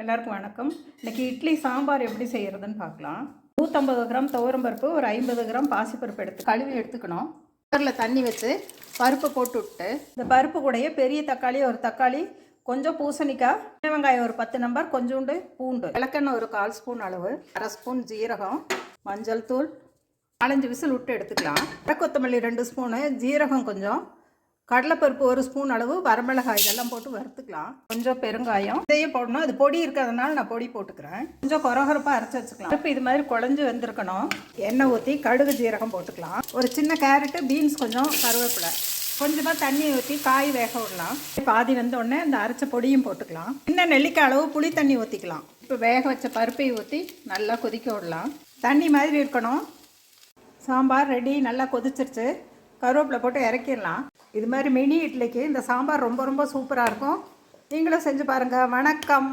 எல்லாருக்கும் வணக்கம். இன்றைக்கி இட்லி சாம்பார் எப்படி செய்கிறதுன்னு பார்க்கலாம். 150 கிராம் துவரம்பருப்பு, ஒரு 50 கிராம் பாசிப்பருப்பு எடுத்து கழுவி எடுத்துக்கணும். குக்கரில் தண்ணி வச்சு பருப்பு போட்டு விட்டு இந்த பருப்பு கூடயே பெரிய தக்காளி ஒரு தக்காளி, கொஞ்சம் பூசணிக்காய், சின்ன வெங்காயம் ஒரு 10 நம்பர், கொஞ்சோண்டு பூண்டு, விளக்கெண்ணெய் ஒரு 1/4 ஸ்பூன் அளவு, 1/2 ஸ்பூன் ஜீரகம், மஞ்சள் தூள், 4-5 விசில் விட்டு எடுத்துக்கலாம். கொத்தமல்லி 2 ஸ்பூனு, ஜீரகம் கொஞ்சம், கடலைப்பருப்பு 1 ஸ்பூன் அளவு, வரமிளகாய் இதெல்லாம் போட்டு வறுத்துக்கலாம். கொஞ்சம் பெருங்காயம் இதையும் போடணும். அது பொடி இருக்கிறதுனால நான் பொடி போட்டுக்கிறேன். கொஞ்சம் கொரகொரப்பாக அரைச்சி வச்சுக்கலாம். பருப்பு இது மாதிரி குழஞ்சி வந்திருக்கணும். எண்ணெய் ஊற்றி கடுகு ஜீரகம் போட்டுக்கலாம். ஒரு சின்ன கேரட்டு, பீன்ஸ், கொஞ்சம் கருவேப்பிலை, கொஞ்சமாக தண்ணி ஊற்றி காய் வேக விடலாம். பாதி வந்த உடனே இந்த அரைச்ச பொடியும் போட்டுக்கலாம். இன்னும் நெல்லிக்காய் அளவு புளி தண்ணி ஊற்றிக்கலாம். இப்போ வேக வச்ச பருப்பை ஊற்றி நல்லா கொதிக்க விடலாம். தண்ணி மாதிரி இருக்கணும். சாம்பார் ரெடி. நல்லா கொதிச்சிருச்சு. கருவேப்பிலை போட்டு இறக்கிடலாம். இது மாதிரி மினி இட்லிக்கு இந்த சாம்பார் ரொம்ப ரொம்ப சூப்பராக இருக்கும். நீங்களும் செஞ்சு பாருங்கள். வணக்கம்.